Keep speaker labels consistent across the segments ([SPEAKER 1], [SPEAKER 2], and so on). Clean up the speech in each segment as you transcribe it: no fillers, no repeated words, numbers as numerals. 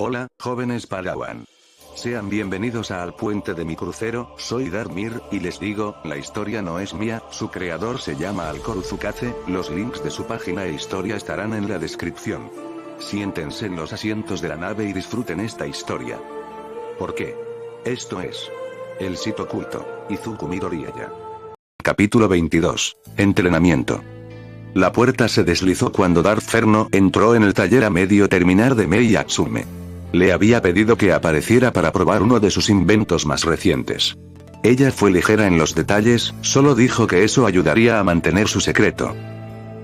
[SPEAKER 1] Hola, jóvenes Padawan. Sean bienvenidos al puente de mi crucero, soy Darmir, y les digo, la historia no es mía, su creador se llama Alcor Uzukaze, los links de su página e historia estarán en la descripción. Siéntense en los asientos de la nave y disfruten esta historia. ¿Por qué? Esto es El sitio oculto, Izuku Midoriyaya. Capítulo 22. Entrenamiento. La puerta se deslizó cuando Darth Ferno entró en el taller a medio terminar de Mei Atsume. Le había pedido que apareciera para probar uno de sus inventos más recientes. Ella fue ligera en los detalles, solo dijo que eso ayudaría a mantener su secreto.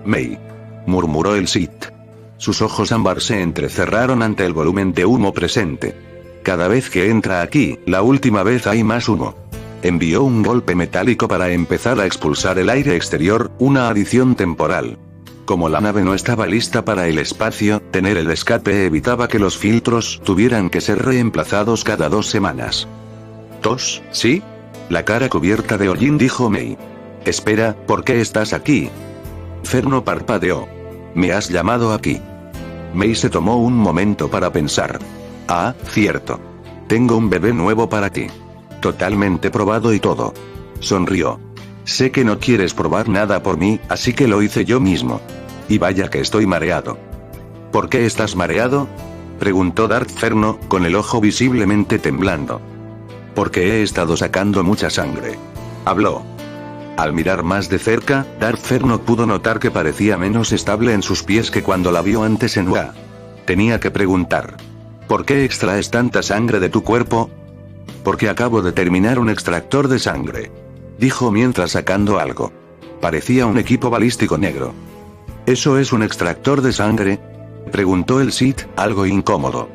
[SPEAKER 1] Mei, murmuró el Sith. Sus ojos ámbar se entrecerraron ante el volumen de humo presente. Cada vez que entra aquí, la última vez hay más humo. Envió un golpe metálico para empezar a expulsar el aire exterior, una adición temporal. Como la nave no estaba lista para el espacio, tener el escape evitaba que los filtros tuvieran que ser reemplazados cada 2 semanas. ¿Tos, sí? La cara cubierta de hollín dijo Mei. Espera, ¿por qué estás aquí? Ferno parpadeó. ¿Me has llamado aquí? Mei se tomó un momento para pensar. Ah, cierto. Tengo un bebé nuevo para ti. Totalmente probado y todo. Sonrió. Sé que no quieres probar nada por mí, así que lo hice yo mismo. Y vaya que estoy mareado. ¿Por qué estás mareado? Preguntó Darth Ferno, con el ojo visiblemente temblando. Porque he estado sacando mucha sangre. Habló. Al mirar más de cerca, Darth Ferno pudo notar que parecía menos estable en sus pies que cuando la vio antes en UA. Tenía que preguntar. ¿Por qué extraes tanta sangre de tu cuerpo? Porque acabo de terminar un extractor de sangre. Dijo mientras sacando algo. Parecía un equipo balístico negro. ¿Eso es un extractor de sangre? Preguntó el Sith, algo incómodo.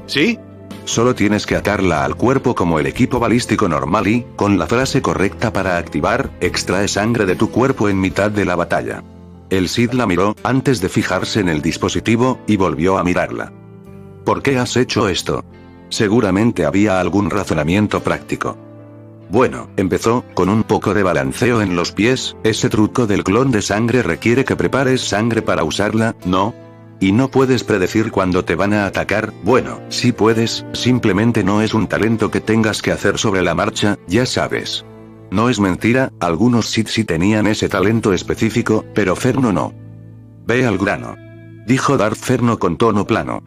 [SPEAKER 1] ¿Sí? Solo tienes que atarla al cuerpo como el equipo balístico normal y, con la frase correcta para activar, extrae sangre de tu cuerpo en mitad de la batalla. El Sith la miró, antes de fijarse en el dispositivo, y volvió a mirarla. ¿Por qué has hecho esto? Seguramente había algún razonamiento práctico. Bueno, empezó, con un poco de balanceo en los pies, ese truco del clon de sangre requiere que prepares sangre para usarla, ¿no? Y no puedes predecir cuándo te van a atacar, bueno, sí puedes, simplemente no es un talento que tengas que hacer sobre la marcha, ya sabes. No es mentira, algunos Sith sí tenían ese talento específico, pero Ferno no. Ve al grano. Dijo Darth Ferno con tono plano.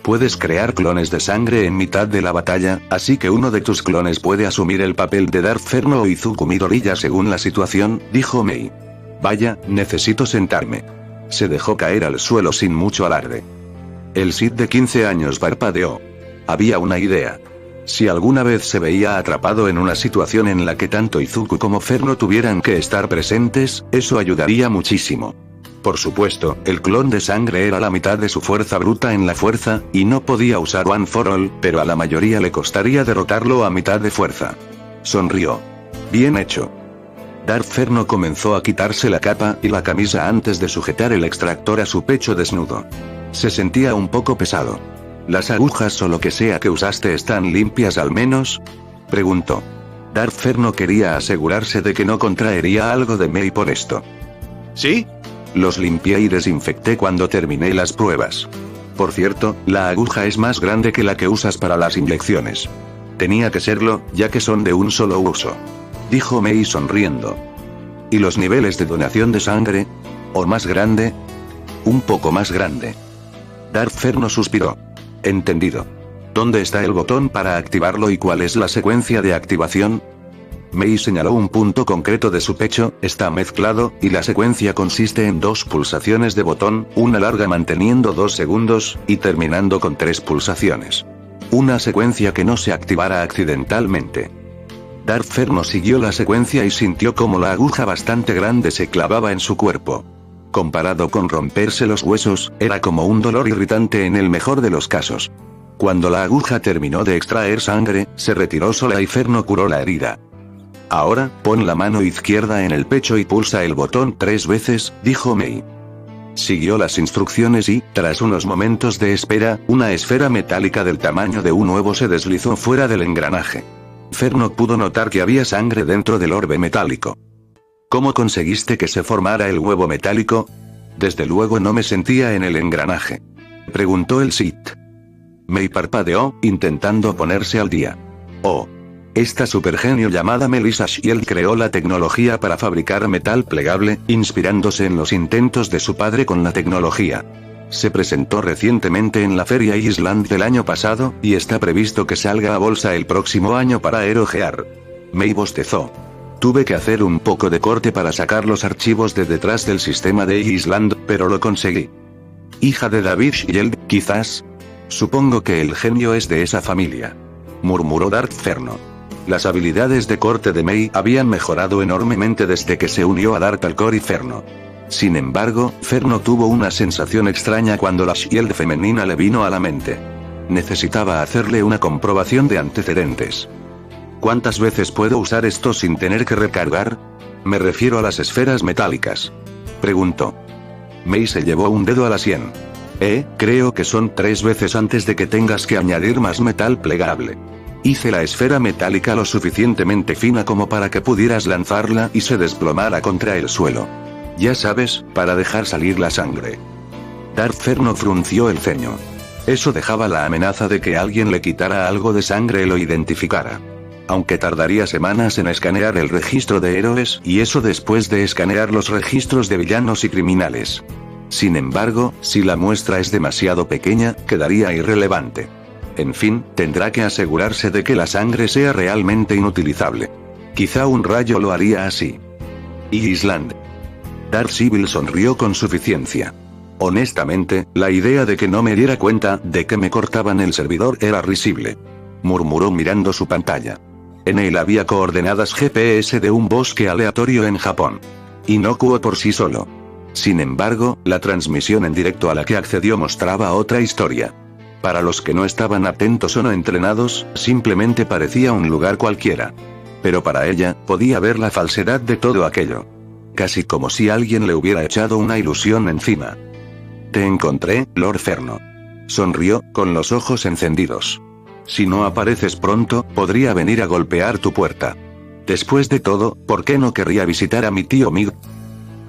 [SPEAKER 1] Puedes crear clones de sangre en mitad de la batalla, así que uno de tus clones puede asumir el papel de Darth Ferno o Izuku Midoriyaya según la situación, dijo Mei. Vaya, necesito sentarme. Se dejó caer al suelo sin mucho alarde. El Sith de 15 años parpadeó. Había una idea. Si alguna vez se veía atrapado en una situación en la que tanto Izuku como Ferno tuvieran que estar presentes, eso ayudaría muchísimo. Por supuesto, el clon de sangre era la mitad de su fuerza bruta en la fuerza, y no podía usar One for All, pero a la mayoría le costaría derrotarlo a mitad de fuerza. Sonrió. Bien hecho. Darth Ferno comenzó a quitarse la capa y la camisa antes de sujetar el extractor a su pecho desnudo. Se sentía un poco pesado. ¿Las agujas o lo que sea que usaste están limpias al menos? Preguntó. Darth Ferno quería asegurarse de que no contraería algo de Mei por esto. ¿Sí? Los limpié y desinfecté cuando terminé las pruebas. Por cierto, la aguja es más grande que la que usas para las inyecciones. Tenía que serlo, ya que son de un solo uso. Dijo Mei sonriendo. ¿Y los niveles de donación de sangre? ¿O más grande? Un poco más grande. Darth Ferno suspiró. Entendido. ¿Dónde está el botón para activarlo y cuál es la secuencia de activación? Mei señaló un punto concreto de su pecho, está mezclado, y la secuencia consiste en 2 pulsaciones de botón, una larga manteniendo 2 segundos, y terminando con 3 pulsaciones. Una secuencia que no se activara accidentalmente. Darth Ferno siguió la secuencia y sintió como la aguja bastante grande se clavaba en su cuerpo. Comparado con romperse los huesos, era como un dolor irritante en el mejor de los casos. Cuando la aguja terminó de extraer sangre, se retiró sola y Ferno curó la herida. Ahora, pon la mano izquierda en el pecho y pulsa el botón 3 veces, dijo Mei. Siguió las instrucciones y, tras unos momentos de espera, una esfera metálica del tamaño de un huevo se deslizó fuera del engranaje. Ferno pudo notar que había sangre dentro del orbe metálico. ¿Cómo conseguiste que se formara el huevo metálico? Desde luego no me sentía en el engranaje. Preguntó el Sith. Mei parpadeó, intentando ponerse al día. Oh. Esta supergenio llamada Melissa Shield creó la tecnología para fabricar metal plegable, inspirándose en los intentos de su padre con la tecnología. Se presentó recientemente en la Feria Island del año pasado, y está previsto que salga a bolsa el próximo año para erogear. Mei bostezó. Tuve que hacer un poco de corte para sacar los archivos de detrás del sistema de Island, pero lo conseguí. Hija de David Shield, quizás. Supongo que el genio es de esa familia. Murmuró Darth Ferno. Las habilidades de corte de Mei habían mejorado enormemente desde que se unió a Darth Alcor y Ferno. Sin embargo, Ferno tuvo una sensación extraña cuando la Shield femenina le vino a la mente. Necesitaba hacerle una comprobación de antecedentes. ¿Cuántas veces puedo usar esto sin tener que recargar? Me refiero a las esferas metálicas. Preguntó. Mei se llevó un dedo a la sien. Creo que son 3 veces antes de que tengas que añadir más metal plegable. Hice la esfera metálica lo suficientemente fina como para que pudieras lanzarla y se desplomara contra el suelo. Ya sabes, para dejar salir la sangre. Darth Ferno frunció el ceño. Eso dejaba la amenaza de que alguien le quitara algo de sangre y lo identificara. Aunque tardaría semanas en escanear el registro de héroes, y eso después de escanear los registros de villanos y criminales. Sin embargo, si la muestra es demasiado pequeña, quedaría irrelevante. En fin, tendrá que asegurarse de que la sangre sea realmente inutilizable. Quizá un rayo lo haría así. Island. Darth Sibyl sonrió con suficiencia. Honestamente, la idea de que no me diera cuenta de que me cortaban el servidor era risible. Murmuró mirando su pantalla. En él había coordenadas GPS de un bosque aleatorio en Japón. Inocuo por sí solo. Sin embargo, la transmisión en directo a la que accedió mostraba otra historia. Para los que no estaban atentos o no entrenados, simplemente parecía un lugar cualquiera. Pero para ella, podía ver la falsedad de todo aquello. Casi como si alguien le hubiera echado una ilusión encima. Te encontré, Lord Ferno. Sonrió, con los ojos encendidos. Si no apareces pronto, podría venir a golpear tu puerta. Después de todo, ¿por qué no querría visitar a mi tío Mig?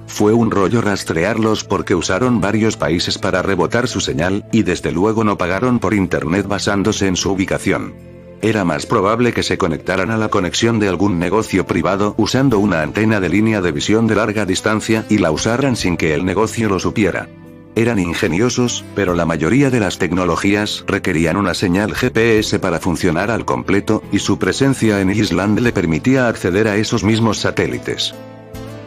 [SPEAKER 1] Fue un rollo rastrearlos porque usaron varios países para rebotar su señal, y desde luego no pagaron por internet basándose en su ubicación. Era más probable que se conectaran a la conexión de algún negocio privado usando una antena de línea de visión de larga distancia y la usaran sin que el negocio lo supiera. Eran ingeniosos, pero la mayoría de las tecnologías requerían una señal GPS para funcionar al completo, y su presencia en Island le permitía acceder a esos mismos satélites.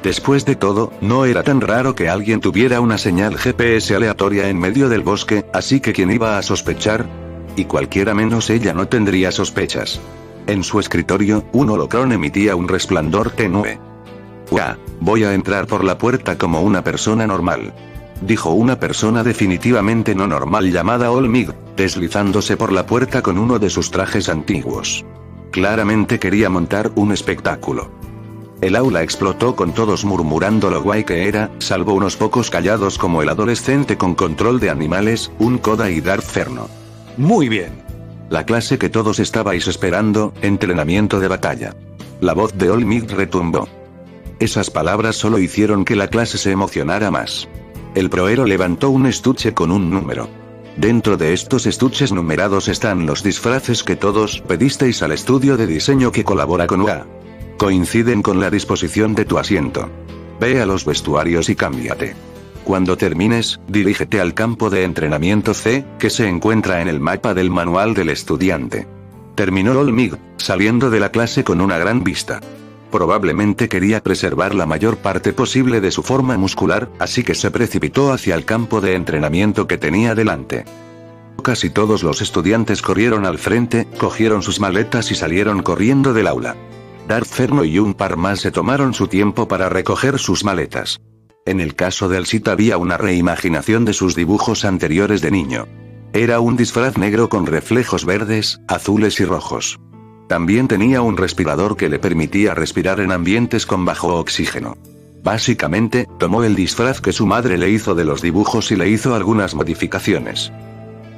[SPEAKER 1] Después de todo, no era tan raro que alguien tuviera una señal GPS aleatoria en medio del bosque, así que ¿quién iba a sospechar? Y cualquiera menos ella no tendría sospechas. En su escritorio, un holocrón emitía un resplandor tenue. Voy a entrar por la puerta como una persona normal. Dijo una persona definitivamente no normal llamada Olmig, deslizándose por la puerta con uno de sus trajes antiguos. Claramente quería montar un espectáculo. El aula explotó con todos murmurando lo guay que era, salvo unos pocos callados como el adolescente con control de animales, un Koda y Darth Ferno.
[SPEAKER 2] Muy bien.
[SPEAKER 1] La clase que todos estabais esperando, entrenamiento de batalla. La voz de Olmig retumbó. Esas palabras solo hicieron que la clase se emocionara más. El proero levantó un estuche con un número. Dentro de estos estuches numerados están los disfraces que todos pedisteis al estudio de diseño que colabora con UA. Coinciden con la disposición de tu asiento. Ve a los vestuarios y cámbiate. Cuando termines, dirígete al campo de entrenamiento C, que se encuentra en el mapa del manual del estudiante. Terminó Olmig, saliendo de la clase con una gran vista. Probablemente quería preservar la mayor parte posible de su forma muscular, así que se precipitó hacia el campo de entrenamiento que tenía delante. Casi todos los estudiantes corrieron al frente, cogieron sus maletas y salieron corriendo del aula. Darth Ferno y un par más se tomaron su tiempo para recoger sus maletas. En el caso del Sith había una reimaginación de sus dibujos anteriores de niño. Era un disfraz negro con reflejos verdes, azules y rojos. También tenía un respirador que le permitía respirar en ambientes con bajo oxígeno. Básicamente, tomó el disfraz que su madre le hizo de los dibujos y le hizo algunas modificaciones.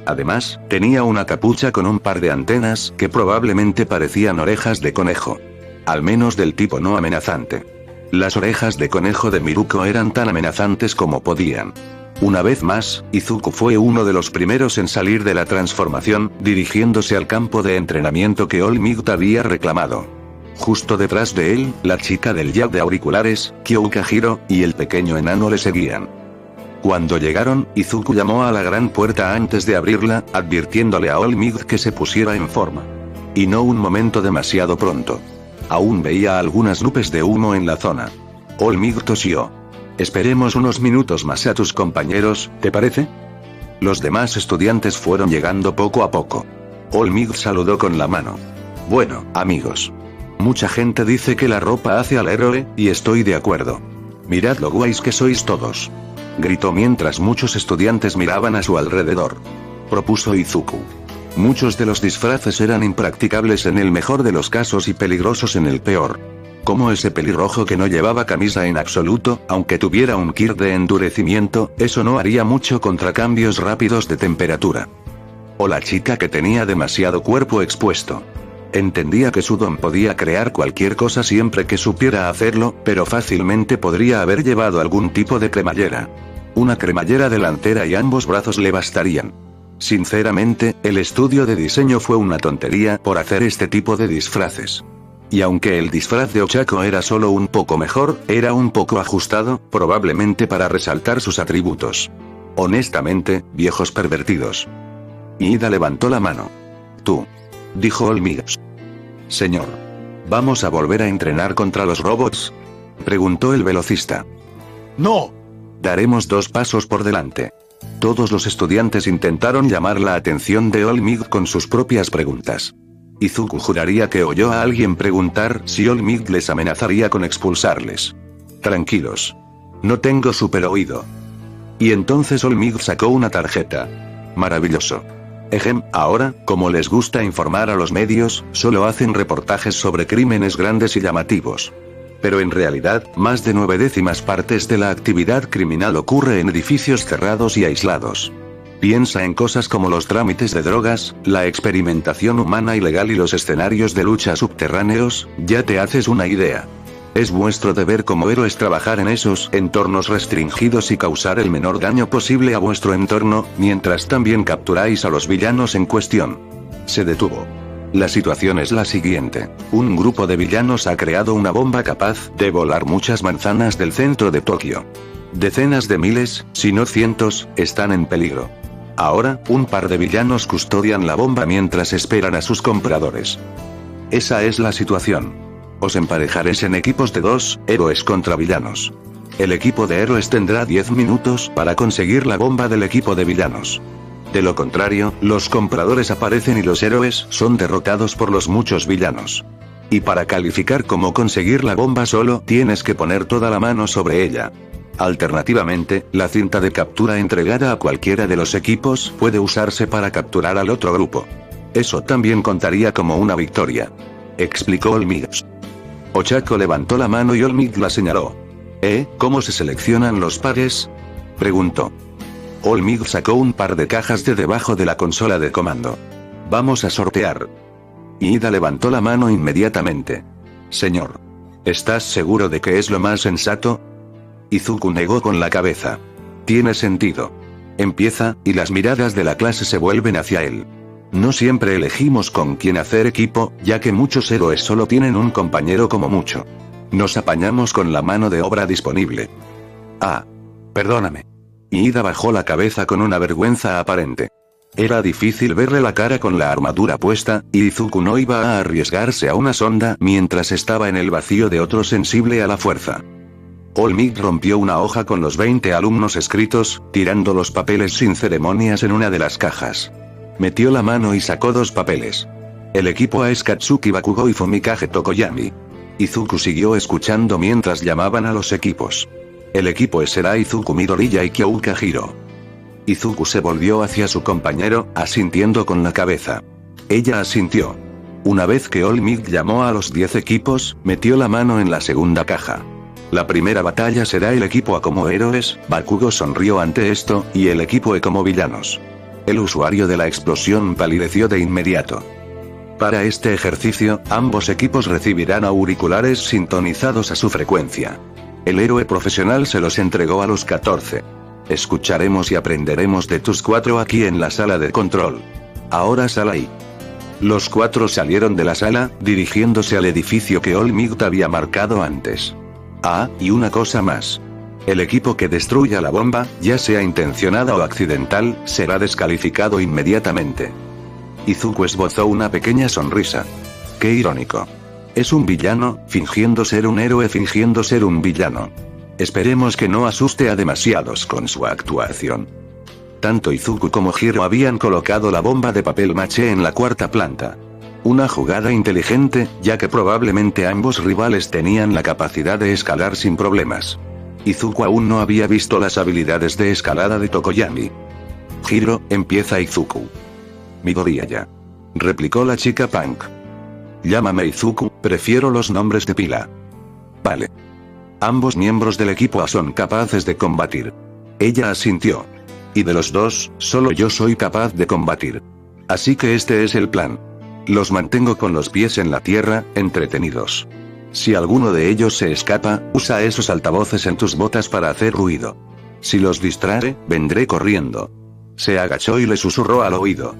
[SPEAKER 1] Además, tenía una capucha con un par de antenas que probablemente parecían orejas de conejo. Al menos del tipo no amenazante. Las orejas de conejo de Miruko eran tan amenazantes como podían. Una vez más, Izuku fue uno de los primeros en salir de la transformación, dirigiéndose al campo de entrenamiento que All Might había reclamado. Justo detrás de él, la chica del jack de auriculares, Kyoukahiro, y el pequeño enano le seguían. Cuando llegaron, Izuku llamó a la gran puerta antes de abrirla, advirtiéndole a All Might que se pusiera en forma. Y no un momento demasiado pronto. Aún veía algunas nubes de humo en la zona. All Might tosió. Esperemos unos minutos más a tus compañeros, ¿te parece? Los demás estudiantes fueron llegando poco a poco. All Might saludó con la mano. Bueno, amigos. Mucha gente dice que la ropa hace al héroe, y estoy de acuerdo. Mirad lo guays que sois todos. Gritó mientras muchos estudiantes miraban a su alrededor. Propuso Izuku. Muchos de los disfraces eran impracticables en el mejor de los casos y peligrosos en el peor. Como ese pelirrojo que no llevaba camisa en absoluto, aunque tuviera un kit de endurecimiento, eso no haría mucho contra cambios rápidos de temperatura. O la chica que tenía demasiado cuerpo expuesto. Entendía que su don podía crear cualquier cosa siempre que supiera hacerlo, pero fácilmente podría haber llevado algún tipo de cremallera. Una cremallera delantera y ambos brazos le bastarían. Sinceramente, el estudio de diseño fue una tontería por hacer este tipo de disfraces. Y aunque el disfraz de Ochako era solo un poco mejor, era un poco ajustado, probablemente para resaltar sus atributos. Honestamente, viejos pervertidos. Ida levantó la mano. Tú. Dijo All Might. Señor. ¿Vamos a volver a entrenar contra los robots? Preguntó el velocista.
[SPEAKER 2] No.
[SPEAKER 1] Daremos 2 pasos por delante. Todos los estudiantes intentaron llamar la atención de All Might con sus propias preguntas. Izuku juraría que oyó a alguien preguntar si All Might les amenazaría con expulsarles. Tranquilos. No tengo super oído. Y entonces All Might sacó una tarjeta. Maravilloso. Ahora, como les gusta informar a los medios, solo hacen reportajes sobre crímenes grandes y llamativos. Pero en realidad, más de 9/10 partes de la actividad criminal ocurre en edificios cerrados y aislados. Piensa en cosas como los trámites de drogas, la experimentación humana ilegal y los escenarios de lucha subterráneos, ya te haces una idea. Es vuestro deber como héroes trabajar en esos entornos restringidos y causar el menor daño posible a vuestro entorno, mientras también capturáis a los villanos en cuestión. Se detuvo. La situación es la siguiente. Un grupo de villanos ha creado una bomba capaz de volar muchas manzanas del centro de Tokio. Decenas de miles, si no cientos, están en peligro. Ahora, un par de villanos custodian la bomba mientras esperan a sus compradores. Esa es la situación. Os emparejaréis en equipos de 2, héroes contra villanos. El equipo de héroes tendrá 10 minutos para conseguir la bomba del equipo de villanos. De lo contrario, los compradores aparecen y los héroes son derrotados por los muchos villanos. Y para calificar cómo conseguir la bomba solo tienes que poner toda la mano sobre ella. Alternativamente, la cinta de captura entregada a cualquiera de los equipos puede usarse para capturar al otro grupo. Eso también contaría como una victoria. Explicó All Might. Ochako levantó la mano y All Might la señaló. ¿Cómo se seleccionan los pares? Preguntó. All Might sacó un par de cajas de debajo de la consola de comando. Vamos a sortear. Ida levantó la mano inmediatamente. Señor. ¿Estás seguro de que es lo más sensato? Izuku negó con la cabeza. Tiene sentido. Empieza, y las miradas de la clase se vuelven hacia él. No siempre elegimos con quién hacer equipo, ya que muchos héroes solo tienen un compañero como mucho. Nos apañamos con la mano de obra disponible. Perdóname. Ida bajó la cabeza con una vergüenza aparente. Era difícil verle la cara con la armadura puesta, y Izuku no iba a arriesgarse a una sonda mientras estaba en el vacío de otro sensible a la fuerza. All Might rompió una hoja con los 20 alumnos escritos, tirando los papeles sin ceremonias en una de las cajas. Metió la mano y sacó 2 papeles. El equipo A es Katsuki Bakugo y Fumikage Tokoyami. Izuku siguió escuchando mientras llamaban a los equipos. El equipo E será Izuku Midoriya y Kyoukahiro. Izuku se volvió hacia su compañero, asintiendo con la cabeza. Ella asintió. Una vez que All Might llamó a los 10 equipos, metió la mano en la segunda caja. La primera batalla será el equipo A como héroes, Bakugo sonrió ante esto, y el equipo E como villanos. El usuario de la explosión palideció de inmediato. Para este ejercicio, ambos equipos recibirán auriculares sintonizados a su frecuencia. El héroe profesional se los entregó a los 14. Escucharemos y aprenderemos de tus 4 aquí en la sala de control. Ahora sal ahí. Los 4 salieron de la sala, dirigiéndose al edificio que All-Might había marcado antes. Ah, y una cosa más. El equipo que destruya la bomba, ya sea intencionada o accidental, será descalificado inmediatamente. Izuku esbozó una pequeña sonrisa. Qué irónico. Es un villano, fingiendo ser un héroe fingiendo ser un villano. Esperemos que no asuste a demasiados con su actuación. Tanto Izuku como Hiro habían colocado la bomba de papel maché en la 4ª planta. Una jugada inteligente, ya que probablemente ambos rivales tenían la capacidad de escalar sin problemas. Izuku aún no había visto las habilidades de escalada de Tokoyami. Hiro, empieza Izuku. Midoriya ya. Replicó la chica punk. Llámame Izuku, prefiero los nombres de pila. Vale. Ambos miembros del equipo son capaces de combatir. Ella asintió. Y de los dos, solo yo soy capaz de combatir. Así que este es el plan. Los mantengo con los pies en la tierra, entretenidos. Si alguno de ellos se escapa, usa esos altavoces en tus botas para hacer ruido. Si los distrae, vendré corriendo. Se agachó y le susurró al oído.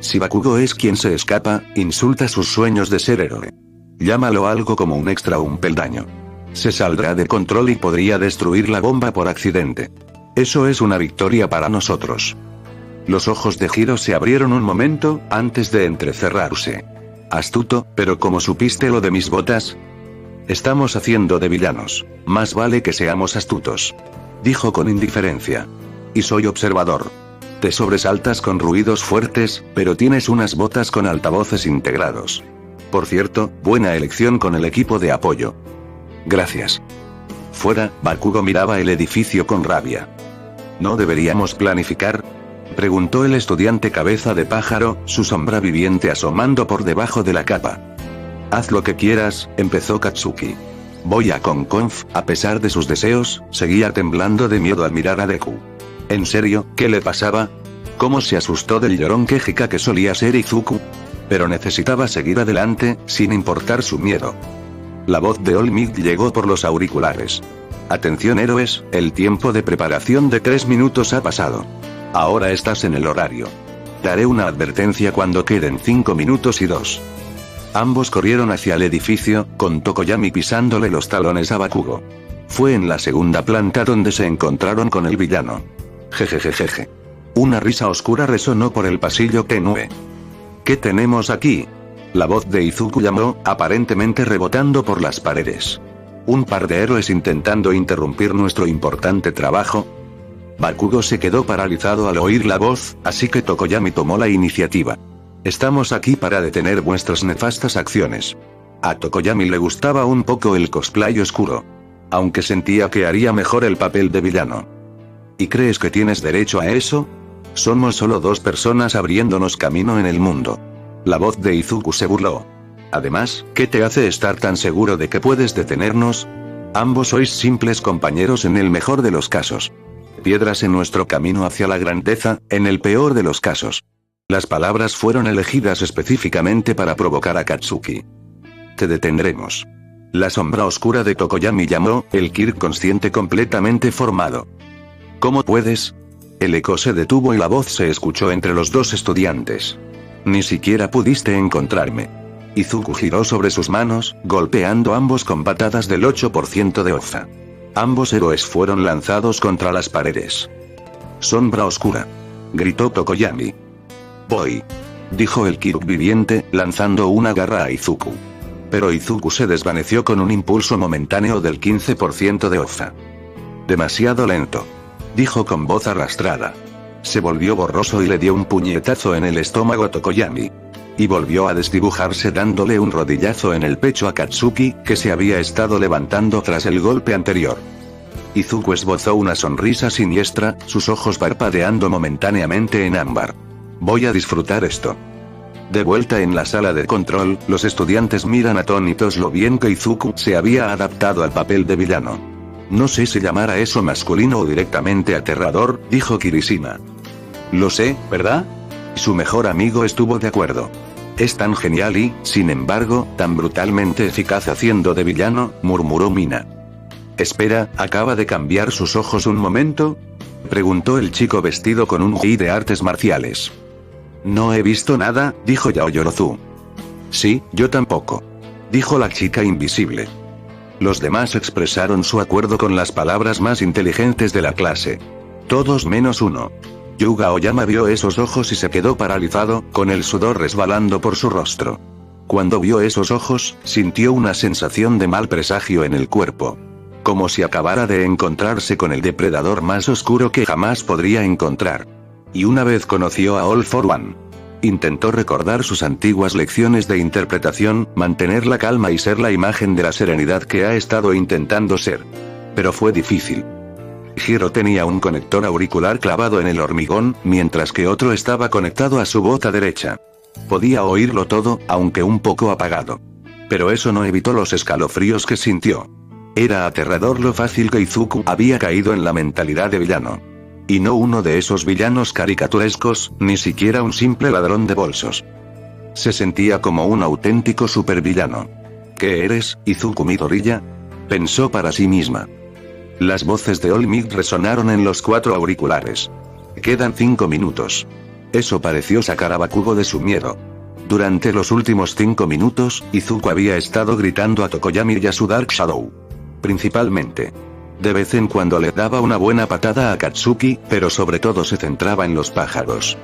[SPEAKER 1] Si Bakugo es quien se escapa, insulta sus sueños de ser héroe. Llámalo algo como un extra o un peldaño. Se saldrá de control y podría destruir la bomba por accidente. Eso es una victoria para nosotros. Los ojos de Hiro se abrieron un momento, antes de entrecerrarse. Astuto, pero ¿cómo supiste lo de mis botas? Estamos haciendo de villanos. Más vale que seamos astutos. Dijo con indiferencia. Y soy observador. Te sobresaltas con ruidos fuertes, pero tienes unas botas con altavoces integrados. Por cierto, buena elección con el equipo de apoyo. Gracias. Fuera, Bakugo miraba el edificio con rabia. ¿No deberíamos planificar? Preguntó el estudiante cabeza de pájaro, su sombra viviente asomando por debajo de la capa. Haz lo que quieras, empezó Katsuki. Voy a Con-Conf, a pesar de sus deseos, seguía temblando de miedo al mirar a Deku. ¿En serio, qué le pasaba? ¿Cómo se asustó del llorón quejica que solía ser Izuku? Pero necesitaba seguir adelante, sin importar su miedo. La voz de All-Might llegó por los auriculares. Atención héroes, el tiempo de preparación de 3 minutos ha pasado. Ahora estás en el horario. Daré una advertencia cuando queden 5 minutos y 2. Ambos corrieron hacia el edificio, con Tokoyami pisándole los talones a Bakugo. Fue en la 2ª planta donde se encontraron con el villano. Jejejejeje. Una risa oscura resonó por el pasillo tenue. ¿Qué tenemos aquí? La voz de Izuku llamó, aparentemente rebotando por las paredes. ¿Un par de héroes intentando interrumpir nuestro importante trabajo? Bakugo se quedó paralizado al oír la voz, así que Tokoyami tomó la iniciativa. Estamos aquí para detener vuestras nefastas acciones. A Tokoyami le gustaba un poco el cosplay oscuro. Aunque sentía que haría mejor el papel de villano. ¿Y crees que tienes derecho a eso? Somos solo 2 personas abriéndonos camino en el mundo. La voz de Izuku se burló. Además, ¿qué te hace estar tan seguro de que puedes detenernos? Ambos sois simples compañeros en el mejor de los casos. Piedras en nuestro camino hacia la grandeza, en el peor de los casos. Las palabras fueron elegidas específicamente para provocar a Katsuki. Te detendremos. La sombra oscura de Tokoyami llamó, el Kirk consciente completamente formado. ¿Cómo puedes? El eco se detuvo y la voz se escuchó entre los 2 estudiantes. Ni siquiera pudiste encontrarme. Izuku giró sobre sus manos, golpeando ambos con patadas del 8% de Oza. Ambos héroes fueron lanzados contra las paredes. Sombra oscura. Gritó Tokoyami. Voy. Dijo el Kirk viviente, lanzando una garra a Izuku. Pero Izuku se desvaneció con un impulso momentáneo del 15% de Oza. Demasiado lento. Dijo con voz arrastrada. Se volvió borroso y le dio un puñetazo en el estómago a Tokoyami. Y volvió a desdibujarse dándole un rodillazo en el pecho a Katsuki, que se había estado levantando tras el golpe anterior. Izuku esbozó una sonrisa siniestra, sus ojos parpadeando momentáneamente en ámbar. Voy a disfrutar esto. De vuelta en la sala de control, los estudiantes miran atónitos lo bien que Izuku se había adaptado al papel de villano. No sé si llamar a eso masculino o directamente aterrador, dijo Kirishima. Lo sé, ¿verdad? Su mejor amigo estuvo de acuerdo. Es tan genial y, sin embargo, tan brutalmente eficaz haciendo de villano, murmuró Mina. Espera, ¿acaba de cambiar sus ojos un momento? Preguntó el chico vestido con un gi de artes marciales. No he visto nada, dijo Yaoyorozu. Sí, yo tampoco. Dijo la chica invisible. Los demás expresaron su acuerdo con las palabras más inteligentes de la clase. Todos menos uno. Yuga Oyama vio esos ojos y se quedó paralizado, con el sudor resbalando por su rostro. Cuando vio esos ojos, sintió una sensación de mal presagio en el cuerpo. Como si acabara de encontrarse con el depredador más oscuro que jamás podría encontrar. Y una vez conoció a All for One. Intentó recordar sus antiguas lecciones de interpretación, mantener la calma y ser la imagen de la serenidad que ha estado intentando ser. Pero fue difícil. Hiro tenía un conector auricular clavado en el hormigón, mientras que otro estaba conectado a su bota derecha. Podía oírlo todo, aunque un poco apagado. Pero eso no evitó los escalofríos que sintió. Era aterrador lo fácil que Izuku había caído en la mentalidad de villano. Y no uno de esos villanos caricaturescos, ni siquiera un simple ladrón de bolsos. Se sentía como un auténtico supervillano. ¿Qué eres, Izuku Midoriya? Pensó para sí misma. Las voces de All Might resonaron en los 4 auriculares. Quedan 5 minutos. Eso pareció sacar a Bakugo de su miedo. Durante los últimos 5 minutos, Izuku había estado gritando a Tokoyami y a su Dark Shadow. Principalmente. De vez en cuando le daba una buena patada a Katsuki, pero sobre todo se centraba en los pájaros.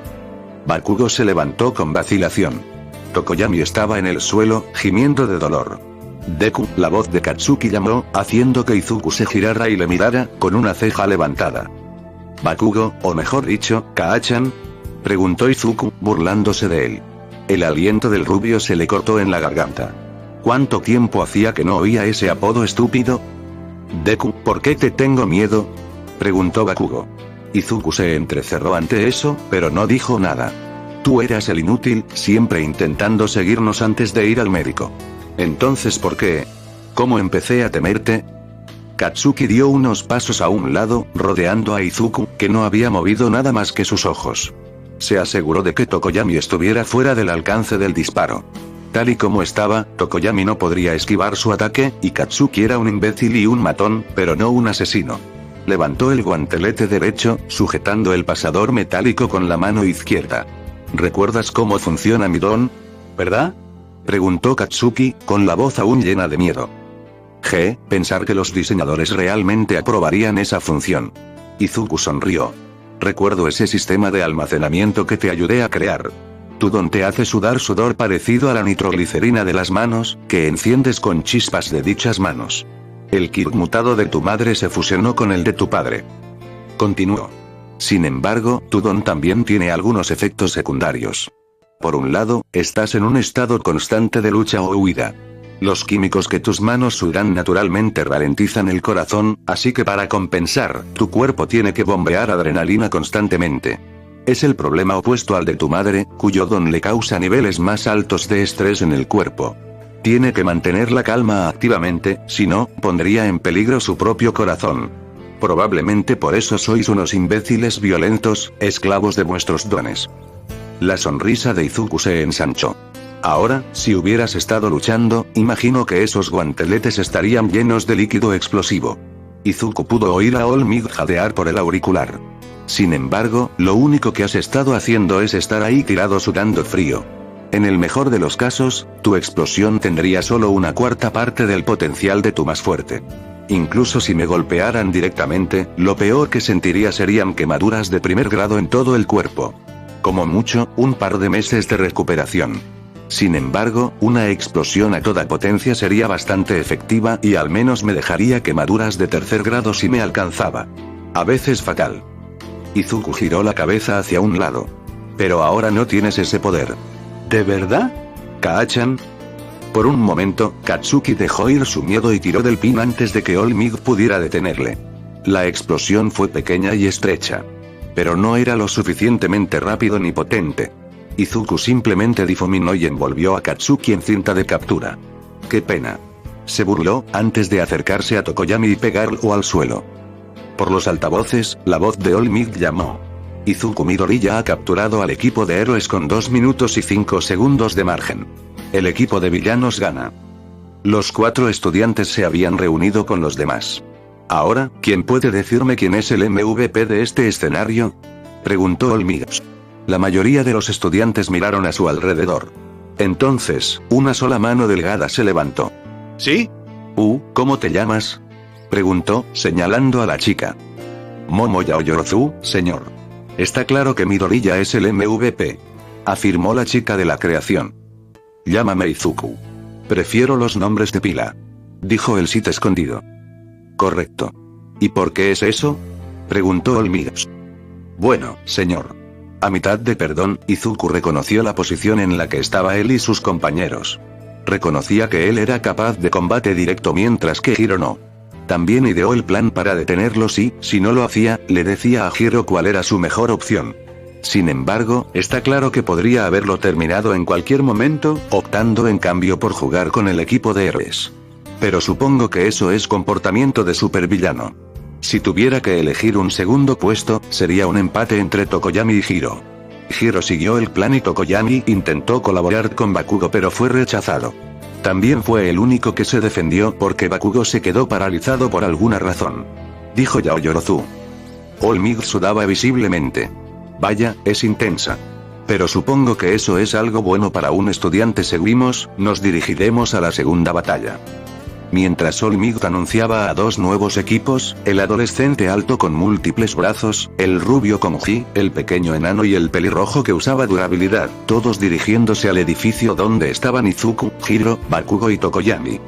[SPEAKER 1] Bakugo se levantó con vacilación. Tokoyami estaba en el suelo, gimiendo de dolor. Deku, la voz de Katsuki llamó, haciendo que Izuku se girara y le mirara, con una ceja levantada. ¿Bakugo, o mejor dicho, Kaachan? Preguntó Izuku, burlándose de él. El aliento del rubio se le cortó en la garganta. ¿Cuánto tiempo hacía que no oía ese apodo estúpido? Deku, ¿por qué te tengo miedo? Preguntó Bakugo. Izuku se entrecerró ante eso, pero no dijo nada. Tú eras el inútil, siempre intentando seguirnos antes de ir al médico. Entonces, ¿por qué? ¿Cómo empecé a temerte? Katsuki dio unos pasos a un lado, rodeando a Izuku, que no había movido nada más que sus ojos. Se aseguró de que Tokoyami estuviera fuera del alcance del disparo. Tal y como estaba, Tokoyami no podría esquivar su ataque, y Katsuki era un imbécil y un matón, pero no un asesino. Levantó el guantelete derecho, sujetando el pasador metálico con la mano izquierda. ¿Recuerdas cómo funciona mi don? ¿Verdad? Preguntó Katsuki, con la voz aún llena de miedo. Pensar que los diseñadores realmente aprobarían esa función. Izuku sonrió. Recuerdo ese sistema de almacenamiento que te ayudé a crear. Tu don te hace sudar sudor parecido a la nitroglicerina de las manos, que enciendes con chispas de dichas manos. El ki mutado de tu madre se fusionó con el de tu padre. Continuó. Sin embargo, tu don también tiene algunos efectos secundarios. Por un lado, estás en un estado constante de lucha o huida. Los químicos que tus manos sudan naturalmente ralentizan el corazón, así que para compensar, tu cuerpo tiene que bombear adrenalina constantemente. Es el problema opuesto al de tu madre, cuyo don le causa niveles más altos de estrés en el cuerpo. Tiene que mantener la calma activamente, si no, pondría en peligro su propio corazón. Probablemente por eso sois unos imbéciles violentos, esclavos de vuestros dones. La sonrisa de Izuku se ensanchó. Ahora, si hubieras estado luchando, imagino que esos guanteletes estarían llenos de líquido explosivo. Izuku pudo oír a All Might jadear por el auricular. Sin embargo, lo único que has estado haciendo es estar ahí tirado sudando frío. En el mejor de los casos, tu explosión tendría solo una cuarta parte del potencial de tu más fuerte. Incluso si me golpearan directamente, lo peor que sentiría serían quemaduras de primer grado en todo el cuerpo. Como mucho, un par de meses de recuperación. Sin embargo, una explosión a toda potencia sería bastante efectiva y al menos me dejaría quemaduras de tercer grado si me alcanzaba. A veces fatal. Izuku giró la cabeza hacia un lado. Pero ahora no tienes ese poder. ¿De verdad? ¿Kaachan? Por un momento, Katsuki dejó ir su miedo y tiró del pin antes de que All Might pudiera detenerle. La explosión fue pequeña y estrecha. Pero no era lo suficientemente rápido ni potente. Izuku simplemente difuminó y envolvió a Katsuki en cinta de captura. ¡Qué pena! Se burló, antes de acercarse a Tokoyami y pegarlo al suelo. Por los altavoces, la voz de All Might llamó. Izuku Midoriya ha capturado al equipo de héroes con 2 minutos y 5 segundos de margen. El equipo de villanos gana. Los 4 estudiantes se habían reunido con los demás. Ahora, ¿quién puede decirme quién es el MVP de este escenario? Preguntó Olmigos. La mayoría de los estudiantes miraron a su alrededor. Entonces, una sola mano delgada se levantó.
[SPEAKER 2] ¿Sí?
[SPEAKER 1] ¿Cómo te llamas? Preguntó, señalando a la chica. Momo Yaoyorozu, señor. Está claro que Midoriya es el MVP. Afirmó la chica de la creación. Llámame Izuku. Prefiero los nombres de pila. Dijo el Sith escondido. Correcto. ¿Y por qué es eso? Preguntó Olmigos. Bueno, señor. A mitad de perdón, Izuku reconoció la posición en la que estaba él y sus compañeros. Reconocía que él era capaz de combate directo mientras que Hiro no. También ideó el plan para detenerlos y, si no lo hacía, le decía a Hiro cuál era su mejor opción. Sin embargo, está claro que podría haberlo terminado en cualquier momento, optando en cambio por jugar con el equipo de héroes. Pero supongo que eso es comportamiento de supervillano. Si tuviera que elegir un segundo puesto, sería un empate entre Tokoyami y Hiro. Hiro siguió el plan y Tokoyami intentó colaborar con Bakugo pero fue rechazado. También fue el único que se defendió porque Bakugo se quedó paralizado por alguna razón. Dijo Yaoyorozu. Olmig sudaba visiblemente. Vaya, es intensa. Pero supongo que eso es algo bueno para un estudiante. Seguimos, nos dirigiremos a la segunda batalla. Mientras Olmig anunciaba a dos nuevos equipos, el adolescente alto con múltiples brazos, el rubio Konji, el pequeño enano y el pelirrojo que usaba durabilidad, todos dirigiéndose al edificio donde estaban Izuku, Hiro, Bakugo y Tokoyami.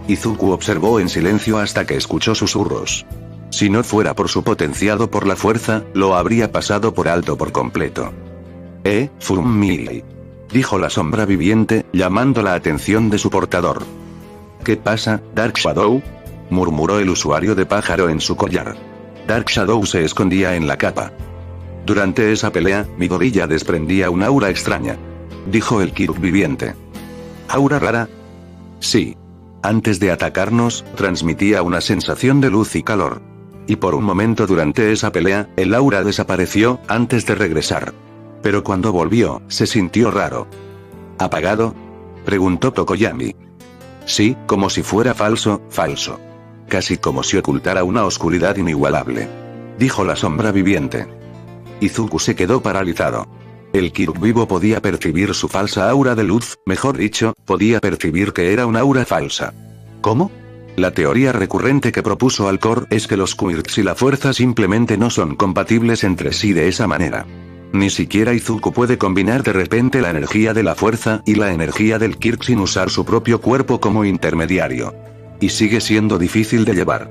[SPEAKER 1] Izuku observó en silencio hasta que escuchó susurros. Si no fuera por su potenciado por la fuerza, lo habría pasado por alto por completo. Furumii. Dijo la sombra viviente, llamando la atención de su portador. ¿Qué pasa, Dark Shadow? Murmuró el usuario de pájaro en su collar. Dark Shadow se escondía en la capa. Durante esa pelea, Midoriya desprendía un aura extraña. Dijo el Kiruk viviente. ¿Aura rara? Sí. Antes de atacarnos, transmitía una sensación de luz y calor. Y por un momento durante esa pelea, el aura desapareció, antes de regresar. Pero cuando volvió, se sintió raro. ¿Apagado? Preguntó Tokoyami. Sí, como si fuera falso. Casi como si ocultara una oscuridad inigualable. Dijo la sombra viviente. Izuku se quedó paralizado. El Kiruk vivo podía percibir su falsa aura de luz, mejor dicho, podía percibir que era una aura falsa. ¿Cómo? La teoría recurrente que propuso Alcor es que los quirks y la fuerza simplemente no son compatibles entre sí de esa manera. Ni siquiera Izuku puede combinar de repente la energía de la fuerza y la energía del Kirk sin usar su propio cuerpo como intermediario. Y sigue siendo difícil de llevar.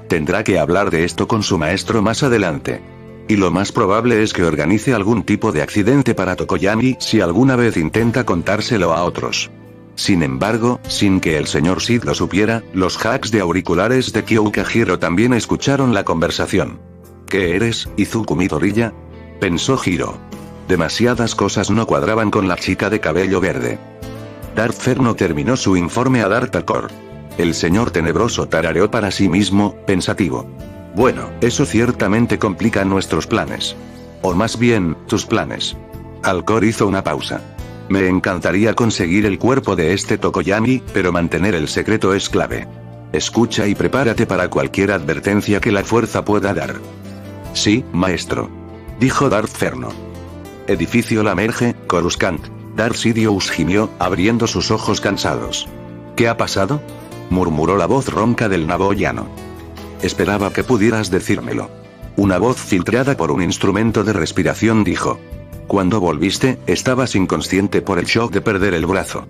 [SPEAKER 1] Tendrá que hablar de esto con su maestro más adelante. Y lo más probable es que organice algún tipo de accidente para Tokoyami si alguna vez intenta contárselo a otros. Sin embargo, sin que el señor Sid lo supiera, los hacks de auriculares de Kyoukahiro también escucharon la conversación. ¿Qué eres, Izuku Midoriya? Pensó Hiro. Demasiadas cosas no cuadraban con la chica de cabello verde. Darth Ferno terminó su informe a Darth Alcor. El señor tenebroso tarareó para sí mismo, pensativo. Bueno, eso ciertamente complica nuestros planes. O más bien, tus planes. Alcor hizo una pausa. Me encantaría conseguir el cuerpo de este Tokoyami, pero mantener el secreto es clave. Escucha y prepárate para cualquier advertencia que la fuerza pueda dar. Sí, maestro. Dijo Darth Ferno. Edificio Lamerge, Coruscant. Darth Sidious gimió, abriendo sus ojos cansados. ¿Qué ha pasado? Murmuró la voz ronca del naboyano. Esperaba que pudieras decírmelo. Una voz filtrada por un instrumento de respiración dijo. Cuando volviste, estabas inconsciente por el shock de perder el brazo.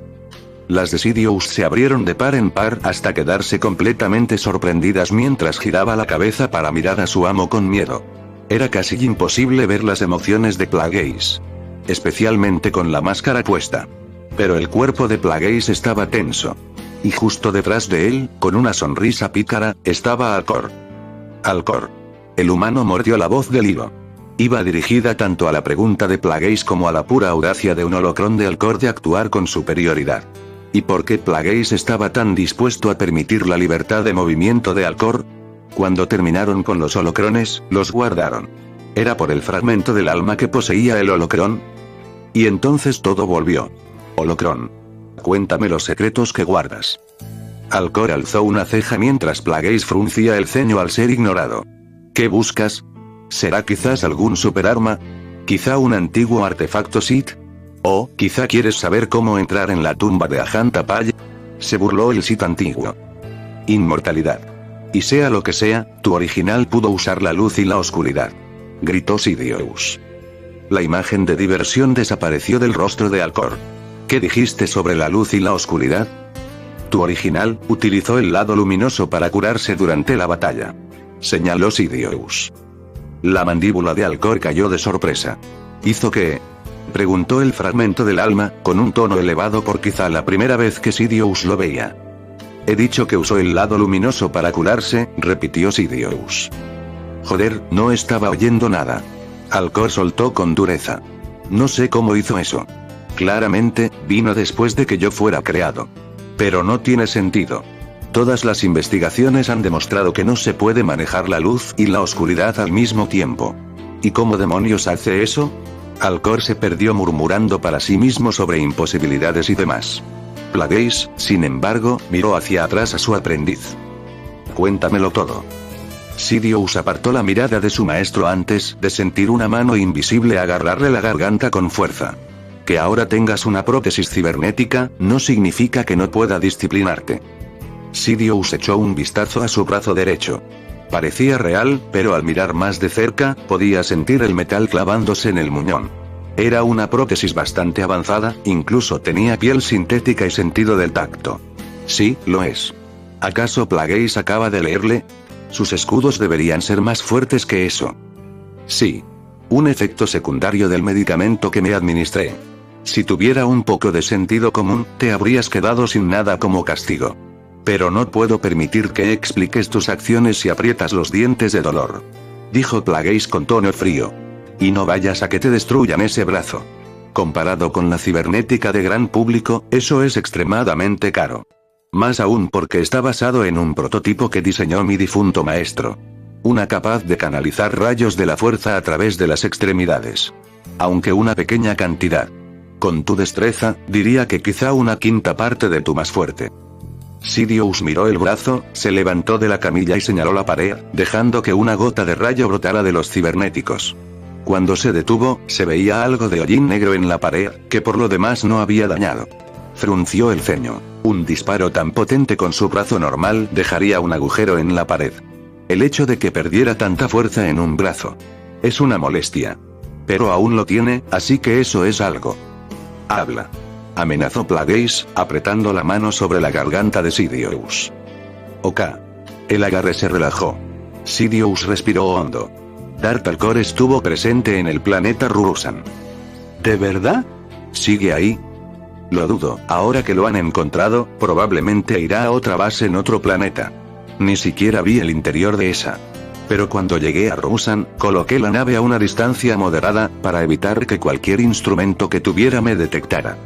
[SPEAKER 1] Las de Sidious se abrieron de par en par hasta quedarse completamente sorprendidas mientras giraba la cabeza para mirar a su amo con miedo. Era casi imposible ver las emociones de Plagueis. Especialmente con la máscara puesta. Pero el cuerpo de Plagueis estaba tenso. Y justo detrás de él, con una sonrisa pícara, estaba Alcor. Alcor. El humano mordió la voz del hilo. Iba dirigida tanto a la pregunta de Plagueis como a la pura audacia de un holocrón de Alcor de actuar con superioridad. ¿Y por qué Plagueis estaba tan dispuesto a permitir la libertad de movimiento de Alcor? Cuando terminaron con los holocrones, los guardaron. ¿Era por el fragmento del alma que poseía el holocrón? Y entonces todo volvió. Holocrón. Cuéntame los secretos que guardas. Alcor alzó una ceja mientras Plagueis fruncía el ceño al ser ignorado. ¿Qué buscas? ¿Será quizás algún superarma? ¿Quizá un antiguo artefacto Sith? ¿O, quizá quieres saber cómo entrar en la tumba de Ajanta Pall? Se burló el Sith antiguo. Inmortalidad. Y sea lo que sea, tu original pudo usar la luz y la oscuridad. Gritó Sidious. La imagen de diversión desapareció del rostro de Alcor. ¿Qué dijiste sobre la luz y la oscuridad? Tu original utilizó el lado luminoso para curarse durante la batalla. Señaló Sidious. La mandíbula de Alcor cayó de sorpresa. ¿Hizo qué? Preguntó el fragmento del alma, con un tono elevado por quizá la primera vez que Sidious lo veía. He dicho que usó el lado luminoso para curarse, repitió Sidious. Joder, no estaba oyendo nada. Alcor soltó con dureza. No sé cómo hizo eso. Claramente, vino después de que yo fuera creado. Pero no tiene sentido. Todas las investigaciones han demostrado que no se puede manejar la luz y la oscuridad al mismo tiempo. ¿Y cómo demonios hace eso? Alcor se perdió murmurando para sí mismo sobre imposibilidades y demás. Plagueis, sin embargo, miró hacia atrás a su aprendiz. Cuéntamelo todo. Sidious apartó la mirada de su maestro antes de sentir una mano invisible agarrarle la garganta con fuerza. Que ahora tengas una prótesis cibernética, no significa que no pueda disciplinarte. Sidious echó un vistazo a su brazo derecho. Parecía real, pero al mirar más de cerca, podía sentir el metal clavándose en el muñón. Era una prótesis bastante avanzada, incluso tenía piel sintética y sentido del tacto. Sí, lo es. ¿Acaso Plagueis acaba de leerle? Sus escudos deberían ser más fuertes que eso. Sí. Un efecto secundario del medicamento que me administré. Si tuviera un poco de sentido común, te habrías quedado sin nada como castigo. Pero no puedo permitir que expliques tus acciones si aprietas los dientes de dolor. Dijo Plagueis con tono frío. Y no vayas a que te destruyan ese brazo. Comparado con la cibernética de gran público, eso es extremadamente caro. Más aún porque está basado en un prototipo que diseñó mi difunto maestro. Una capaz de canalizar rayos de la fuerza a través de las extremidades. Aunque una pequeña cantidad. Con tu destreza, diría que quizá una quinta parte de tu más fuerte. Sidious miró el brazo, se levantó de la camilla y señaló la pared, dejando que una gota de rayo brotara de los cibernéticos. Cuando se detuvo, se veía algo de hollín negro en la pared, que por lo demás no había dañado. Frunció el ceño. Un disparo tan potente con su brazo normal dejaría un agujero en la pared. El hecho de que perdiera tanta fuerza en un brazo. Es una molestia. Pero aún lo tiene, así que eso es algo. Habla. Amenazó Plagueis, apretando la mano sobre la garganta de Sidious. Ok. El agarre se relajó. Sidious respiró hondo. Darth Alcor estuvo presente en el planeta Ruusan. ¿De verdad? ¿Sigue ahí? Lo dudo, ahora que lo han encontrado, probablemente irá a otra base en otro planeta. Ni siquiera vi el interior de esa. Pero cuando llegué a Ruusan, coloqué la nave a una distancia moderada, para evitar que cualquier instrumento que tuviera me detectara.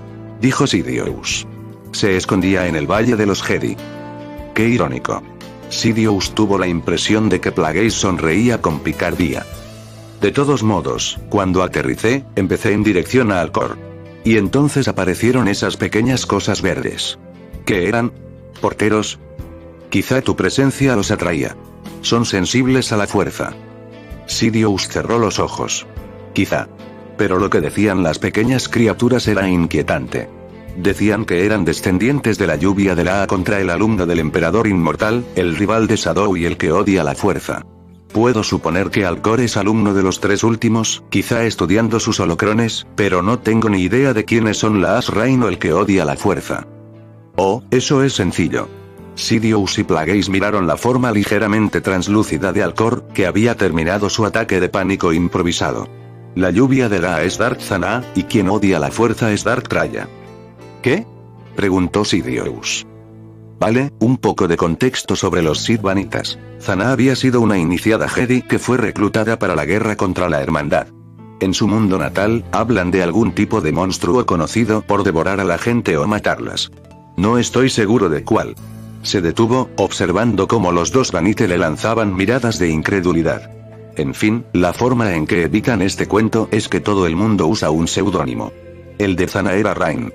[SPEAKER 1] Dijo Sidious. Se escondía en el Valle de los Jedi. Qué irónico. Sidious tuvo la impresión de que Plagueis sonreía con picardía. De todos modos, cuando aterricé, empecé en dirección a Alcor. Y entonces aparecieron esas pequeñas cosas verdes. ¿Qué eran? ¿Porteros? Quizá tu presencia los atraía. Son sensibles a la fuerza. Sidious cerró los ojos. Quizá. Pero lo que decían las pequeñas criaturas era inquietante. Decían que eran descendientes de la lluvia de la contra el alumno del emperador inmortal, el rival de Shadow y el que odia la fuerza. Puedo suponer que Alcor es alumno de los tres últimos, quizá estudiando sus holocrones, pero no tengo ni idea de quiénes son la Asrain o el que odia la fuerza. Oh, eso es sencillo. Sidious y Plagueis miraron la forma ligeramente translúcida de Alcor, que había terminado su ataque de pánico improvisado. La lluvia de Ra es Darth Zana, y quien odia la fuerza es Darth Traya. ¿Qué? Preguntó Sidious. Vale, un poco de contexto sobre los Sith Vanitas. Zana había sido una iniciada Jedi que fue reclutada para la guerra contra la Hermandad. En su mundo natal, hablan de algún tipo de monstruo conocido por devorar a la gente o matarlas. No estoy seguro de cuál. Se detuvo, observando cómo los dos Vanite le lanzaban miradas de incredulidad. En fin, la forma en que editan este cuento es que todo el mundo usa un seudónimo. El de Zana era Rain.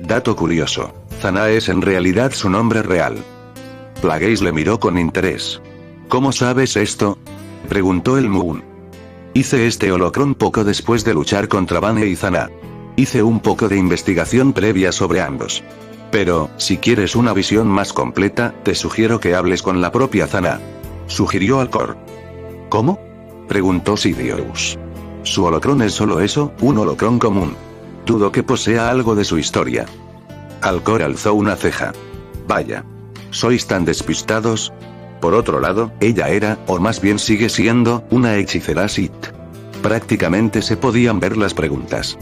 [SPEAKER 1] Dato curioso, Zana es en realidad su nombre real. Plagueis le miró con interés. ¿Cómo sabes esto?, preguntó el Moon. Hice este holocrón poco después de luchar contra Vane y Zana. Hice un poco de investigación previa sobre ambos. Pero, si quieres una visión más completa, te sugiero que hables con la propia Zana, sugirió Alcor. ¿Cómo?, preguntó Sidious. Su holocrón es solo eso, un holocrón común. Dudo que posea algo de su historia. Alcor alzó una ceja. Vaya. ¿Sois tan despistados? Por otro lado, ella era, o más bien sigue siendo, una hechicera Sith. Prácticamente se podían ver las preguntas.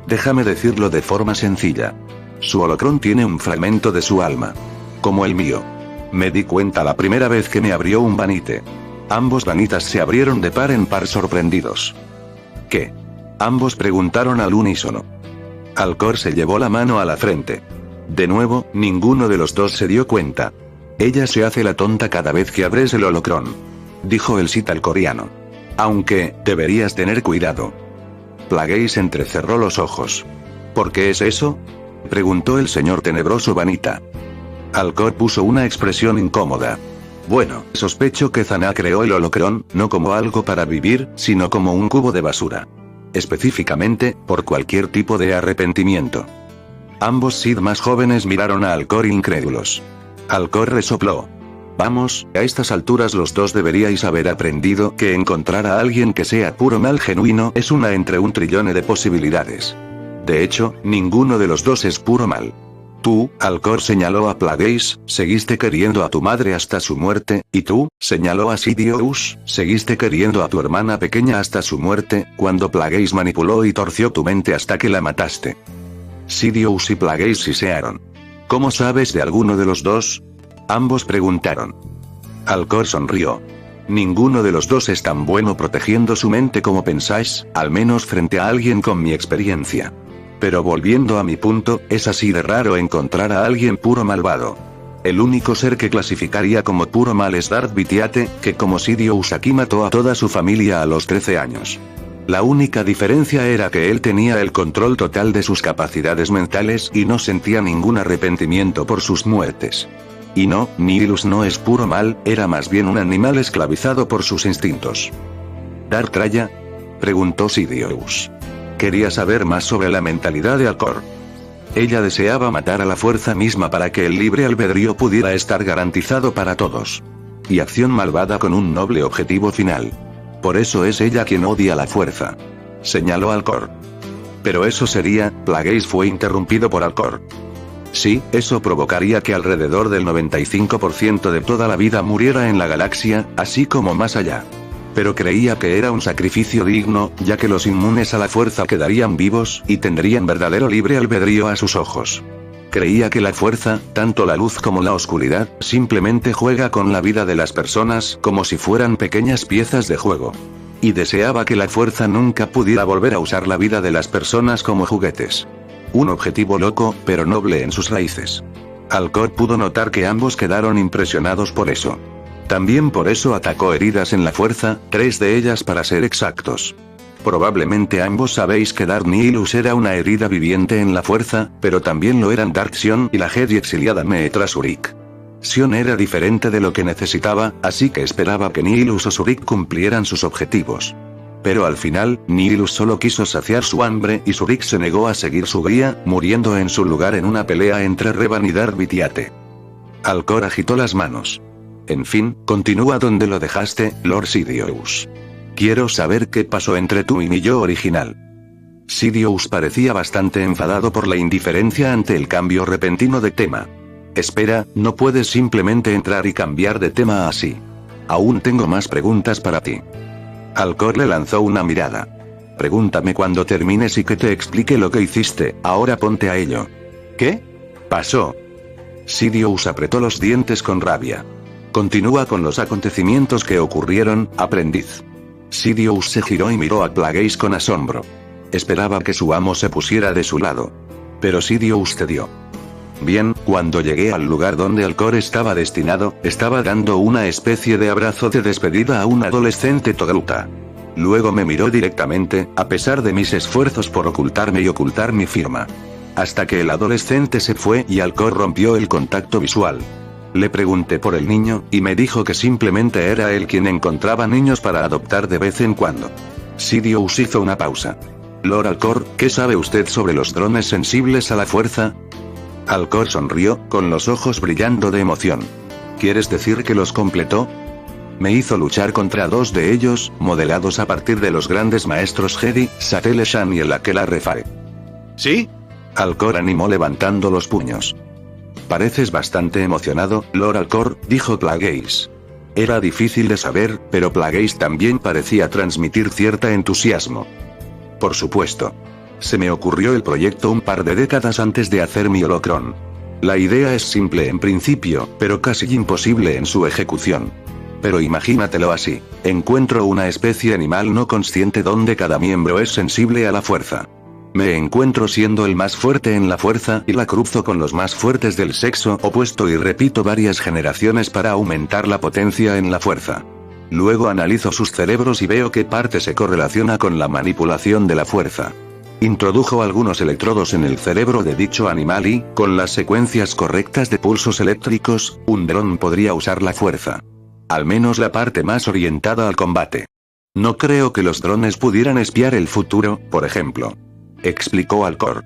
[SPEAKER 1] Déjame decirlo de forma sencilla. Su holocrón tiene un fragmento de su alma. Como el mío. Me di cuenta la primera vez que me abrió un vanite. Ambos vanitas se abrieron de par en par sorprendidos. ¿Qué?, ambos preguntaron al unísono. Alcor se llevó la mano a la frente. De nuevo, ninguno de los dos se dio cuenta. Ella se hace la tonta cada vez que abres el holocrón, dijo el Sith al coreano. Aunque, deberías tener cuidado. Plagueis entrecerró los ojos. ¿Por qué es eso?, preguntó el señor tenebroso Vanita. Alcor puso una expresión incómoda. Bueno, sospecho que Zana creó el holocrón, no como algo para vivir, sino como un cubo de basura. Específicamente, por cualquier tipo de arrepentimiento. Ambos Sith más jóvenes miraron a Alcor incrédulos. Alcor resopló. Vamos, a estas alturas los dos deberíais haber aprendido que encontrar a alguien que sea puro mal genuino es una entre un trillón de posibilidades. De hecho, ninguno de los dos es puro mal. Tú, Alcor señaló a Plagueis, seguiste queriendo a tu madre hasta su muerte, y tú, señaló a Sidious, seguiste queriendo a tu hermana pequeña hasta su muerte, cuando Plagueis manipuló y torció tu mente hasta que la mataste. Sidious y Plagueis sisearon. ¿Cómo sabes de alguno de los dos?, ambos preguntaron. Alcor sonrió. Ninguno de los dos es tan bueno protegiendo su mente como pensáis, al menos frente a alguien con mi experiencia. Pero volviendo a mi punto, es así de raro encontrar a alguien puro malvado. El único ser que clasificaría como puro mal es Darth Vitiate, que como Sidious aquí mató a toda su familia a los 13 años. La única diferencia era que él tenía el control total de sus capacidades mentales y no sentía ningún arrepentimiento por sus muertes. Y no, Nihilus no es puro mal, era más bien un animal esclavizado por sus instintos. ¿Darth Traya?, preguntó Sidious. Quería saber más sobre la mentalidad de Alcor. Ella deseaba matar a la fuerza misma para que el libre albedrío pudiera estar garantizado para todos. Y acción malvada con un noble objetivo final. Por eso es ella quien odia la fuerza, señaló Alcor. Pero eso sería, Plagueis fue interrumpido por Alcor. Sí, eso provocaría que alrededor del 95% de toda la vida muriera en la galaxia, así como más allá. Pero creía que era un sacrificio digno, ya que los inmunes a la fuerza quedarían vivos, y tendrían verdadero libre albedrío a sus ojos. Creía que la fuerza, tanto la luz como la oscuridad, simplemente juega con la vida de las personas como si fueran pequeñas piezas de juego. Y deseaba que la fuerza nunca pudiera volver a usar la vida de las personas como juguetes. Un objetivo loco, pero noble en sus raíces. Alcor pudo notar que ambos quedaron impresionados por eso. También por eso atacó heridas en la fuerza, 3 de ellas para ser exactos. Probablemente ambos sabéis que Darth Nihilus era una herida viviente en la fuerza, pero también lo eran Darth Sion y la Jedi exiliada Meetra Surik. Sion era diferente de lo que necesitaba, así que esperaba que Nihilus o Surik cumplieran sus objetivos. Pero al final, Nihilus solo quiso saciar su hambre y Surik se negó a seguir su guía, muriendo en su lugar en una pelea entre Revan y Darth Vitiate. Alcor agitó las manos. En fin, continúa donde lo dejaste, Lord Sidious. Quiero saber qué pasó entre tú y mi yo original. Sidious parecía bastante enfadado por la indiferencia ante el cambio repentino de tema. Espera, no puedes simplemente entrar y cambiar de tema así. Aún tengo más preguntas para ti. Alcor le lanzó una mirada. Pregúntame cuando termines y que te explique lo que hiciste, ahora ponte a ello. ¿Qué pasó? Sidious apretó los dientes con rabia. Continúa con los acontecimientos que ocurrieron, aprendiz. Sidious se giró y miró a Plagueis con asombro. Esperaba que su amo se pusiera de su lado. Pero Sidious cedió. Bien, cuando llegué al lugar donde Alcor estaba destinado, estaba dando una especie de abrazo de despedida a un adolescente togruta. Luego me miró directamente, a pesar de mis esfuerzos por ocultarme y ocultar mi firma. Hasta que el adolescente se fue y Alcor rompió el contacto visual. Le pregunté por el niño, y me dijo que simplemente era él quien encontraba niños para adoptar de vez en cuando. Sidious hizo una pausa. Lord Alcor, ¿qué sabe usted sobre los drones sensibles a la fuerza? Alcor sonrió, con los ojos brillando de emoción. ¿Quieres decir que los completó? Me hizo luchar contra 2 de ellos, modelados a partir de los grandes maestros Jedi, Satele Shan y el Aquela Refare.
[SPEAKER 2] ¿Sí?
[SPEAKER 1] Alcor animó levantando los puños. Pareces bastante emocionado, Lord Alcor, dijo Plagueis. Era difícil de saber, pero Plagueis también parecía transmitir cierta entusiasmo. Por supuesto. Se me ocurrió el proyecto un par de décadas antes de hacer mi holocron. La idea es simple en principio, pero casi imposible en su ejecución. Pero imagínatelo así. Encuentro una especie animal no consciente donde cada miembro es sensible a la fuerza. Me encuentro siendo el más fuerte en la fuerza y la cruzo con los más fuertes del sexo opuesto y repito varias generaciones para aumentar la potencia en la fuerza. Luego analizo sus cerebros y veo qué parte se correlaciona con la manipulación de la fuerza. Introdujo algunos electrodos en el cerebro de dicho animal y, con las secuencias correctas de pulsos eléctricos, un dron podría usar la fuerza. Al menos la parte más orientada al combate. No creo que los drones pudieran espiar el futuro, por ejemplo. Explicó Alcor.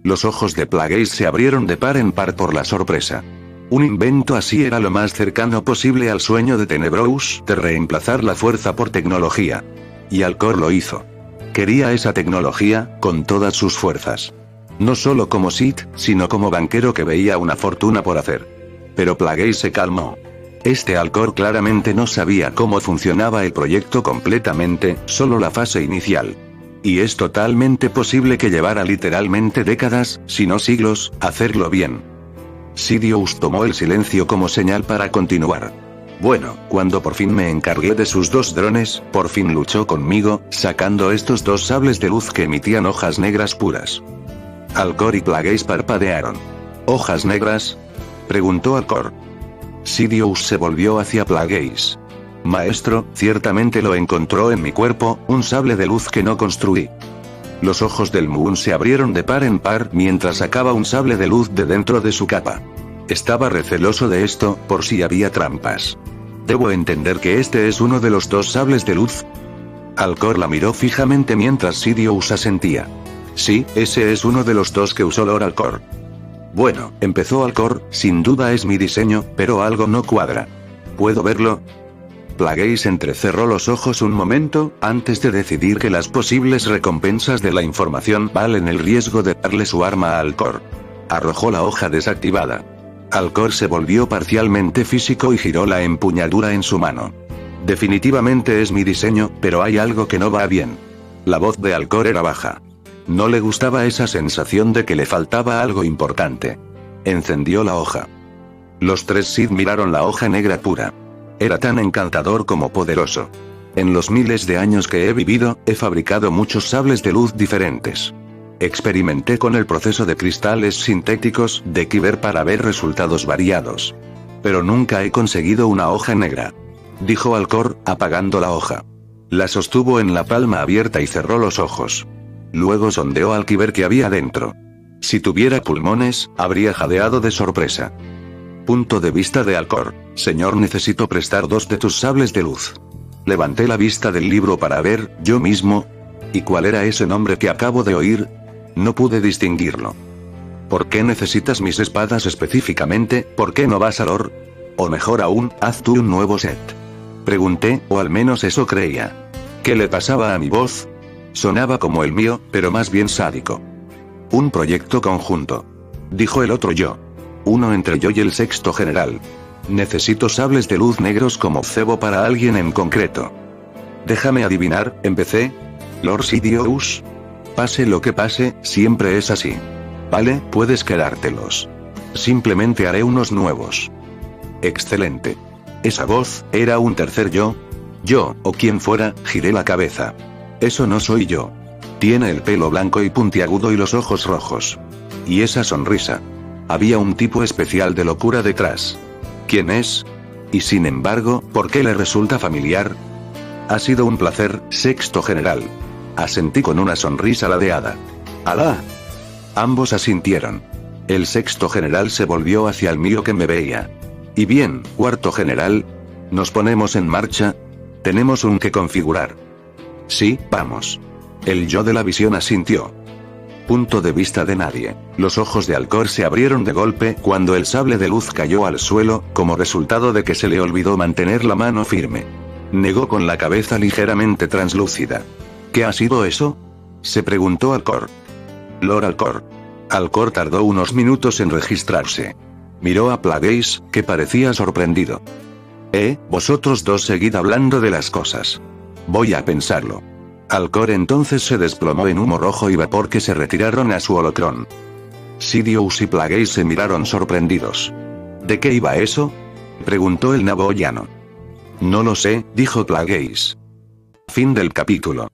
[SPEAKER 1] Los ojos de Plagueis se abrieron de par en par por la sorpresa. Un invento así era lo más cercano posible al sueño de Tenebrous de reemplazar la fuerza por tecnología. Y Alcor lo hizo. Quería esa tecnología, con todas sus fuerzas. No solo como Sith, sino como banquero que veía una fortuna por hacer. Pero Plagueis se calmó. Este Alcor claramente no sabía cómo funcionaba el proyecto completamente, solo la fase inicial. Y es totalmente posible que llevara literalmente décadas, si no siglos, hacerlo bien. Sidious tomó el silencio como señal para continuar. Bueno, cuando por fin me encargué de sus 2 drones, por fin luchó conmigo, sacando estos 2 sables de luz que emitían hojas negras puras. Alcor y Plagueis parpadearon. ¿Hojas negras?, preguntó Alcor. Sidious se volvió hacia Plagueis. Maestro, ciertamente lo encontró en mi cuerpo, un sable de luz que no construí. Los ojos del Moon se abrieron de par en par mientras sacaba un sable de luz de dentro de su capa. Estaba receloso de esto, por si había trampas. ¿Debo entender que este es uno de los 2 sables de luz? Alcor la miró fijamente mientras Sidious asentía. Sí, ese es uno de los 2 que usó Lord Alcor. Bueno, empezó Alcor, sin duda es mi diseño, pero algo no cuadra. ¿Puedo verlo? Plagueis entrecerró los ojos un momento, antes de decidir que las posibles recompensas de la información valen el riesgo de darle su arma a Alcor. Arrojó la hoja desactivada. Alcor se volvió parcialmente físico y giró la empuñadura en su mano. Definitivamente es mi diseño, pero hay algo que no va bien. La voz de Alcor era baja. No le gustaba esa sensación de que le faltaba algo importante. Encendió la hoja. Los 3 Sith miraron la hoja negra pura. Era tan encantador como poderoso. En los miles de años que he vivido, he fabricado muchos sables de luz diferentes. Experimenté con el proceso de cristales sintéticos de Kyber para ver resultados variados. Pero nunca he conseguido una hoja negra. Dijo Alcor, apagando la hoja. La sostuvo en la palma abierta y cerró los ojos. Luego sondeó al Kyber que había dentro. Si tuviera pulmones, habría jadeado de sorpresa. Punto de vista de Alcor. Señor, necesito prestar 2 de tus sables de luz. Levanté la vista del libro para ver, yo mismo. ¿Y cuál era ese nombre que acabo de oír? No pude distinguirlo. ¿Por qué necesitas mis espadas específicamente? ¿Por qué no vas a Lord? O mejor aún, haz tú un nuevo set. Pregunté, o al menos eso creía. ¿Qué le pasaba a mi voz? Sonaba como el mío, pero más bien sádico. Un proyecto conjunto. Dijo el otro yo. Uno entre yo y el sexto general. Necesito sables de luz negros como cebo para alguien en concreto. Déjame adivinar, empecé. Lord Sidious. Pase lo que pase, siempre es así. Vale, puedes quedártelos. Simplemente haré unos nuevos. Excelente. Esa voz, ¿era un tercer yo? Yo, o quien fuera, giré la cabeza. Eso no soy yo. Tiene el pelo blanco y puntiagudo y los ojos rojos. Y esa sonrisa. Había un tipo especial de locura detrás. ¿Quién es? Y sin embargo, ¿por qué le resulta familiar? Ha sido un placer, sexto general. Asentí con una sonrisa ladeada. ¡Alá! Ambos asintieron. El sexto general se volvió hacia el mío que me veía. Y bien, cuarto general. ¿Nos ponemos en marcha? Tenemos un que configurar. Sí, vamos. El yo de la visión asintió. Punto de vista de nadie. Los ojos de Alcor se abrieron de golpe cuando el sable de luz cayó al suelo, como resultado de que se le olvidó mantener la mano firme. Negó con la cabeza ligeramente translúcida. ¿Qué ha sido eso?, se preguntó Alcor. Lord Alcor. Alcor tardó unos minutos en registrarse. Miró a Plagueis, que parecía sorprendido. Vosotros dos seguid hablando de las cosas. Voy a pensarlo. Alcor entonces se desplomó en humo rojo y vapor que se retiraron a su holocrón. Sidious y Plagueis se miraron sorprendidos. ¿De qué iba eso?, preguntó el naboyano. No lo sé, dijo Plagueis. Fin del capítulo.